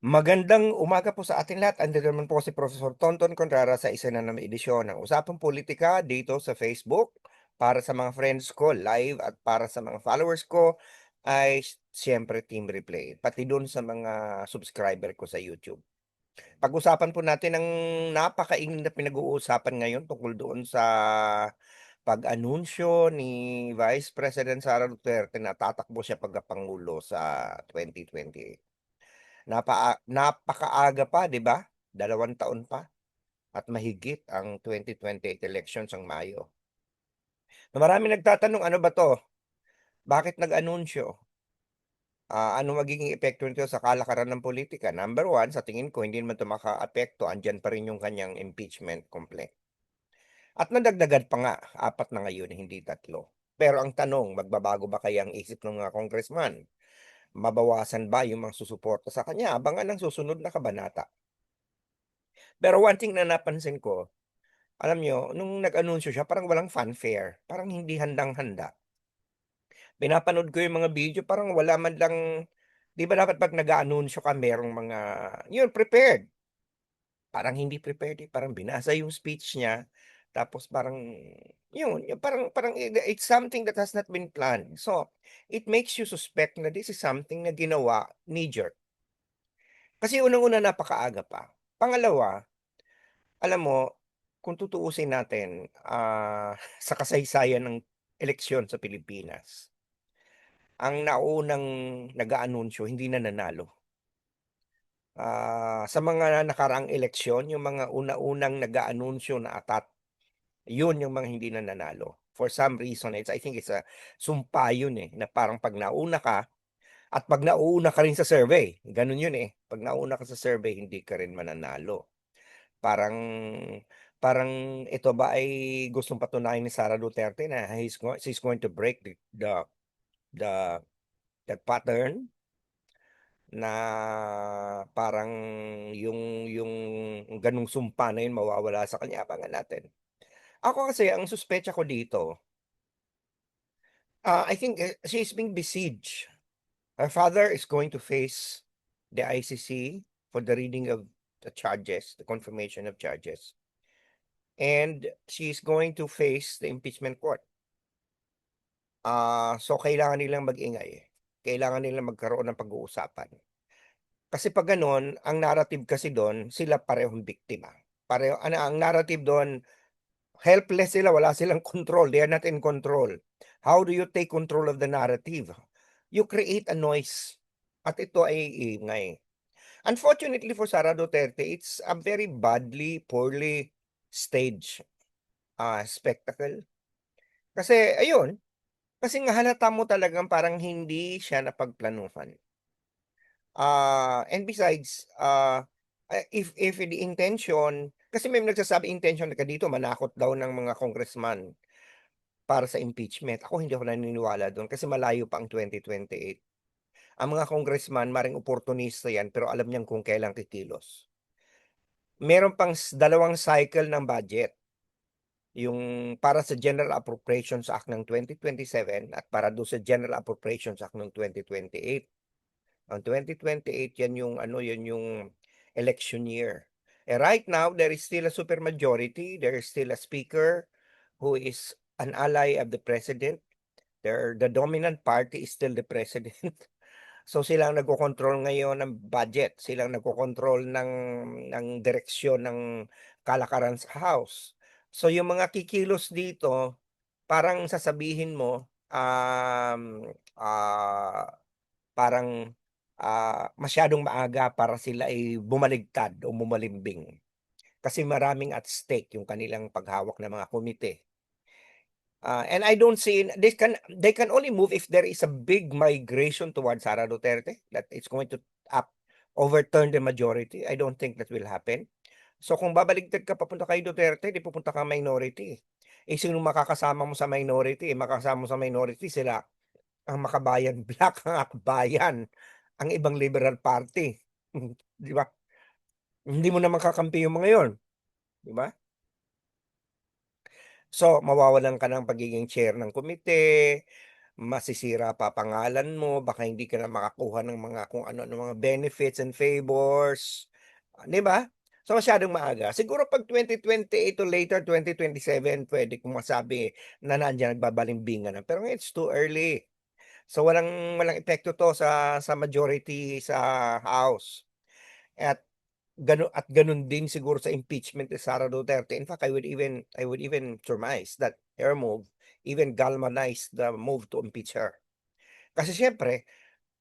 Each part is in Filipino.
Magandang umaga po sa ating lahat. Andito naman po si Professor Tonton Contrara sa isa na namang edisyon ng Usapang Politika dito sa Facebook. Para sa mga friends ko live at para sa mga followers ko ay siyempre Team Replay. Pati doon sa mga subscriber ko sa YouTube. Pag-usapan po natin ang napakainit na pinag-uusapan ngayon tungkol doon sa pag-anunsyo ni Vice President Sara Duterte na tatakbo siya pagkapangulo sa 2028. Napakaaga pa, 'di ba? 2 taon pa at mahigit ang 2028 elections ang Mayo. Maraming nagtatanong, ano ba 'to? Bakit nag-anunsyo? Ano magiging epekto nito sa kalakaran ng politika? Number one, sa tingin ko hindi naman 'to makaapekto, andiyan pa rin yung kanyang impeachment complaint. At nadagdagan pa nga, 4 na ngayon, hindi 3. Pero ang tanong, magbabago ba kaya ang isip ng mga congressman? Mabawasan ba yung mga susuporta sa kanya? Abangan ang susunod na kabanata. Pero one thing na napansin ko, alam niyo, nung nag-anunsyo siya parang walang fanfare, parang hindi handang-handa. Pinapanood ko yung mga video parang wala man lang, 'di ba dapat 'pag nag-aanunsyo ka merong mga yun, prepared. Parang hindi prepared, eh, parang binasa yung speech niya tapos parang yun, yung parang parang it's something that has not been planned. So, it makes you suspect na this is something na ginawa knee-jerk. Kasi unang-una napakaaga pa. Pangalawa, alam mo, kung tutuusin natin, sa kasaysayan ng eleksyon sa Pilipinas, ang naunang nag-aanunsyo hindi na nanalo. Sa mga nakaraang eleksyon, yung mga una-unang nag-aanunsyo na atat, yun yung mga hindi na nanalo. For some reason, I think it's a sumpa yun, eh, na parang 'pag nauna ka at 'pag nauuna ka rin sa survey, gano'n yun, eh. 'Pag nauna ka sa survey, hindi ka rin mananalo. Parang parang ito ba ay gustong patunayan ni Sara Duterte na she's going to break the the pattern na parang yung gano'ng sumpa na yun mawawala sa kanya, abangan natin. Ako kasi ang suspecha ko dito, I think, she's being besieged. Her father is going to face the ICC for the reading of the charges, the confirmation of charges, and she's going to face the impeachment court. So kailangan nilang mag-ingay, kailangan nilang magkaroon ng pag-uusapan. Kasi 'pag gano'n, ang narrative kasi do'n, sila parehong biktima. Ang narrative do'n, helpless sila, wala silang control, they are not in control. How do you take control of the narrative? You create a noise, at ito ay iingay. Unfortunately for Sara Duterte, it's a very poorly staged, spectacle. Kasi ayun, kasi nga halata mo talagang parang hindi siya napagplanuhan. And besides, if the intention kasi may nagsasabi intention ka dito manakot daw ng mga congressman para sa impeachment. Ako hindi ako naniniwala dun kasi malayo pa ang 2028. Ang mga congressman maring oportunista yan pero alam niyan kung kailan kikilos. Meron pang 2 cycle ng budget, yung para sa General Appropriations Act ng 2027 at para dun sa General Appropriations Act ng 2028. Ang 2028 yan yung ano, yan yung election year. Right now, there is still a supermajority, there is still a speaker who is an ally of the president. The dominant party is still the president. So sila ang nagkokontrol ngayon ng budget, sila ang nagkokontrol ng direksyon ng kalakaran sa House. So yung mga kikilos dito, parang sasabihin mo, parang, masyadong maaga para sila ay bumaligtad o bumalimbing. Kasi maraming at stake yung kanilang paghawak ng mga komite. And I don't see they can only move if there is a big migration towards Sara Duterte, that it's going to up overturn the majority. I don't think that will happen. So kung babaligtad ka papunta kay Duterte, 'di pupunta ka minority. Eh, sinong makakasama mo sa minority? Eh, makakasama mo sa minority sila ang Makabayan Black, ang Akbayan, ang ibang Liberal Party, 'di ba? Hindi mo naman kakampi yung mga yun, 'di ba? So, mawawalan ka ng pagiging chair ng komite, masisira pa pangalan mo, baka hindi ka na makakuha ng mga kung ano-anong mga benefits and favors, 'di ba? So, masyadong maaga. Siguro 'pag 2028 to later 2027 puwede kong masabi na nandiyan nagbabalimbingan na, pero ngayon it's too early. So, walang walang epekto 'to sa majority sa House at gano'n din siguro sa impeachment ni Sara Duterte. In fact, I would even surmise that her move even galvanized the move to impeach her. Kasi siyempre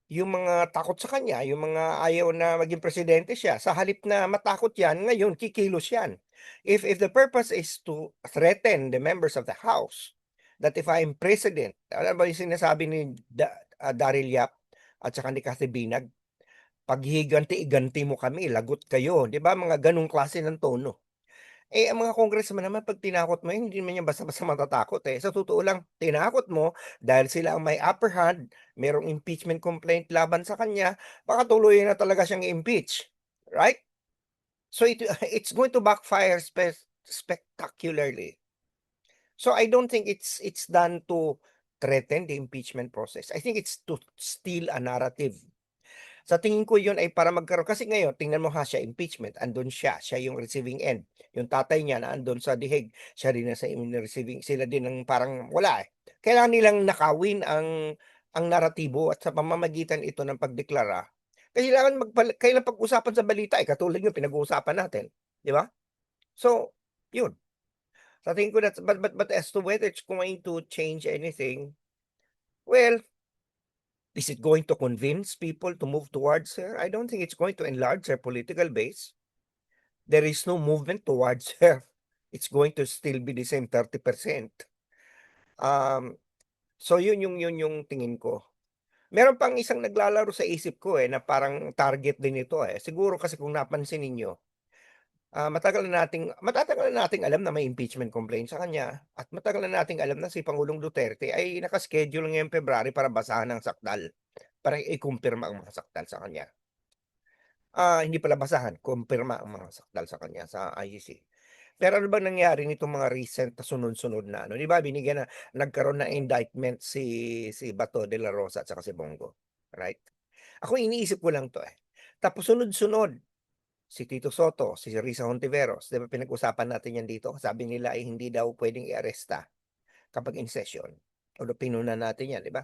yung mga takot sa kanya, yung mga ayaw na maging presidente siya, sa halip na matakot 'yan, ngayon kikilos 'yan. If the purpose is to threaten the members of the House, that if I'm president, alam ba yung sinasabi ni Daryl Yap at saka ni Cathy Binag, "'Pag hihiganti-iganti mo kami, lagot kayo." 'Di ba, mga gano'ng klase ng tono. Eh, ang mga congressman naman 'pag tinakot mo yun, hindi naman yan basta-basta matatakot, eh. Sa totoo lang, tinakot mo dahil sila ang may upper hand, merong impeachment complaint laban sa kanya, baka tuluyan na talaga siyang i-impeach, right? So it's going to backfire spectacularly. So I don't think it's done to threaten the impeachment process. I think it's to steal a narrative. Sa tingin ko yun ay para magkaroon kasi ngayon tingnan mo ha, siya impeachment, andun siya yung receiving end. Yung tatay niya na andun sa dihig, siya rin nasa receiving, sila din ang parang wala, eh. Kailangan nilang nakawin ang naratibo at sa pamamagitan ito ng pagdeklara, kailangan kailangan pag-usapan sa balita, eh, katulad yung pinag-uusapan natin, 'di ba? So, yun. Sa tingin ko that's but as to whether it's going to change anything, well, is it going to convince people to move towards her? I don't think it's going to enlarge her political base. There is no movement towards her. It's going to still be the same 30%. Um, so yun yung tingin ko. Meron pang isang naglalaro sa isip ko, eh, na parang target din ito, eh. Siguro kasi kung napansin ninyo, matagal na nating alam na may impeachment complaint sa kanya at matagal na nating alam na si Pangulong Duterte ay naka-schedule ngayong February para basahan ng sakdal, para ikumpirma ang mga sakdal sa kanya. Hindi pala basahan, kumpirma ang mga sakdal sa kanya sa ICC. Pero ano bang nangyari nitong mga recent na sunod-sunod na ano, 'di ba nagkaroon ng indictment si Bato de la Rosa at saka si Bongo, right? Ako iniisip ko lang 'to, eh. Tapos sunod-sunod, si Tito Soto, si Risa Hontiveros, 'di ba pinag-usapan natin 'yan dito, sabi nila ay hindi daw puwedeng i-aresta kapag in session. Although pinunan natin 'yan, 'di ba?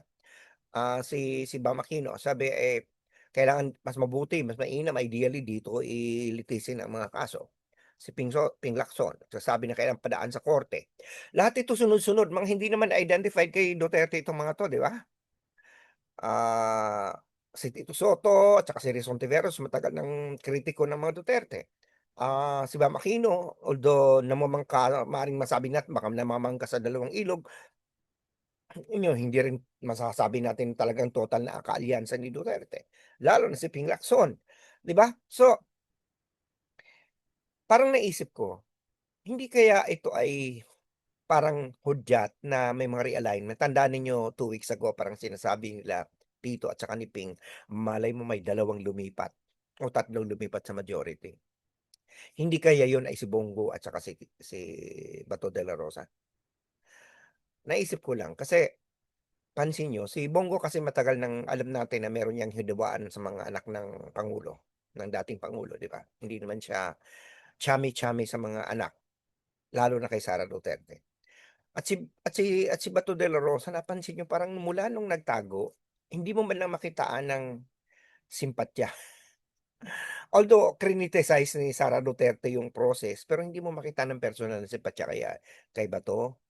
Si Bam Aquino sabi, eh, kailangan mas mabuti, mas mainam ideally dito litisin ang mga kaso. Si Ping Lacson nagsasabi na kailangan padaan sa korte. Lahat ito sunod-sunod, mga hindi naman identified kay Duterte itong mga 'to, 'di ba? Ah, si Tito Soto at saka si Rizal Ontiveros matagal ng kritiko ng mga Duterte. Si Bam Aquino, although maaaring masabi natin baka namamangka sa dalawang ilog, yun hindi rin masasabi natin talagang total na kaalyansa ni Duterte, lalo na si Ping Lacson, 'di ba? So, parang naisip ko, hindi kaya ito ay parang hudyat na may mga realignment. Tandaan ninyo 2 weeks ago parang sinasabi nila Tito at saka ni Ping, malay mo may dalawang lumipat o tatlong lumipat sa majority. Hindi kaya yun ay si Bongo at saka si Bato de la Rosa? Naisip ko lang kasi pansin niyo, si Bongo kasi matagal nang alam natin na meron niyang hidwaan sa mga anak ng pangulo, ng dating pangulo, 'di ba? Hindi naman siya chami-chami sa mga anak, lalo na kay Sara Duterte. At si Bato de la Rosa napansin niyo parang mula nung nagtago, hindi mo man lang makitaan ng simpatya. Although criniticize ni Sara Duterte yung process, pero hindi mo makita ng personal na simpatya kay Bato.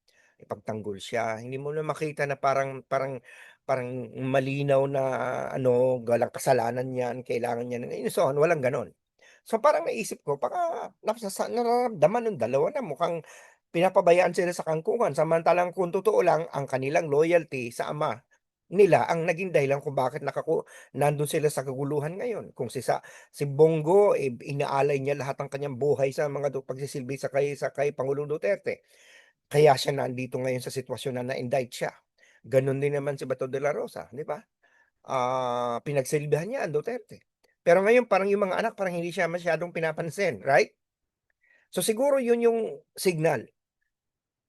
Ipagtanggol siya, hindi mo na makita na parang parang parang malinaw na ano, walang kasalanan niyan, kailangan niya ng so on, walang gano'n. So, parang naisip ko baka nararamdaman nung dalawa na mukhang pinapabayaan sila sa kangkungan, samantalang kung totoo lang ang kanilang loyalty sa ama nila ang naging dahilan kung bakit nandun sila sa kaguluhan ngayon. Kung si Bongo, eh, inaalay niya lahat ng kanyang buhay sa mga pagsisilbi sa kay Pangulong Duterte. Kaya siya nandito ngayon sa sitwasyon na na-indict siya. Gano'n din naman si Bato de la Rosa, 'di ba? Pinagsilbihan niya ang Duterte. Pero ngayon parang yung mga anak parang hindi siya masyadong pinapansin, right? So siguro yun yung signal.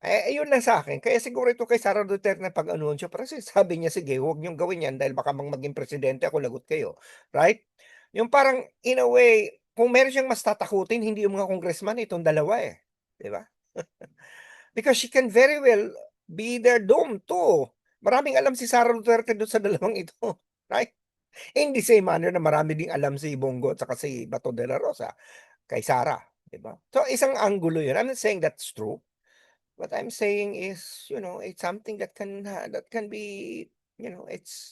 Ayun lang sa'kin. Kaya siguro ito kay Sara Duterte pag-anunsyo kasi sabi niya, "Sige, huwag niyong gawin 'yan dahil baka maging presidente ako, lagot kayo." Right? Yung parang in a way, kung meron siyang mas tatakutin hindi yung mga congressman, itong dalawa, 'di ba? Because she can very well be their doom too. Maraming alam si Sara Duterte dun sa dalawang ito, right? In the same manner na marami ding alam si Bongo at saka si Bato de la Rosa kay Sara, 'di ba? So, isang anggulo yun. I'm not saying that's true. What I'm saying is, it's something that can be, it's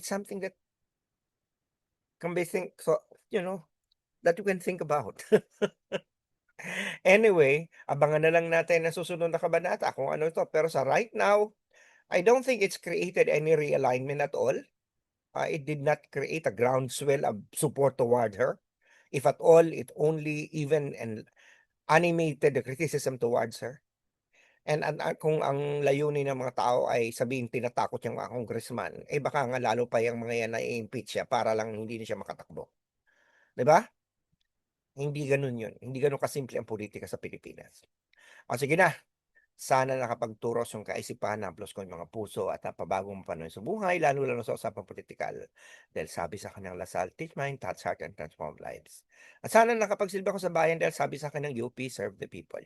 something that can be you know, that you can think about. Anyway, abangan na lang natin ang susunod na kabanata kung ano ito. Pero sa right now, I don't think it's created any realignment at all. It did not create a groundswell of support toward her. If at all, it only even and animated the criticism towards her. And kung ang layunin ng mga tao ay sabihin tinatakot yung mga congressman, baka nga lalo pa yung mga yan nai-impeach siya para lang hindi na siya makatakbo, 'di ba? Hindi gano'n 'yun, hindi gano'n kasimple ang politika sa Pilipinas. O sige na, sana nakapagturos yung kaisipan, haplos ko yung mga puso at napabagong panahon sa buhay, lalo-lalo sa usapang pulitikal. Dahil sabi sa kanyang Lasal, "Teach mind, touch heart, and transform lives." At sana nakapagsilbi ako sa bayan dahil sabi sa kanyang UP, "Serve the people."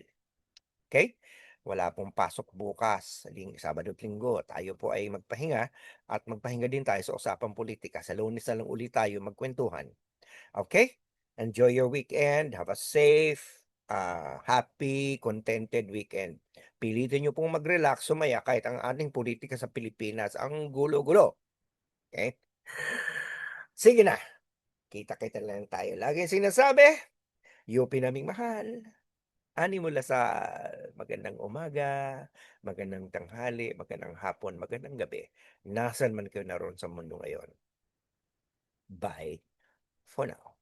Okay? Wala pong pasok bukas, Sabado at Linggo. Tayo po ay magpahinga at magpahinga din tayo sa usapang politika. Sa Lunes na lang ulit tayo magkwentuhan. Okay? Enjoy your weekend. Have a safe, happy, contented weekend. Pilitin niyo pong mag-relax, sumaya kahit ang ating politika sa Pilipinas ang gulo-gulo. Okay? Sige na. Kita-kita lang tayo. Laging sinasabi, UP naming mahal. Ani mula sa magandang umaga, magandang tanghali, magandang hapon, magandang gabi. Nasaan man kayo naroon sa mundo ngayon. Bye for now.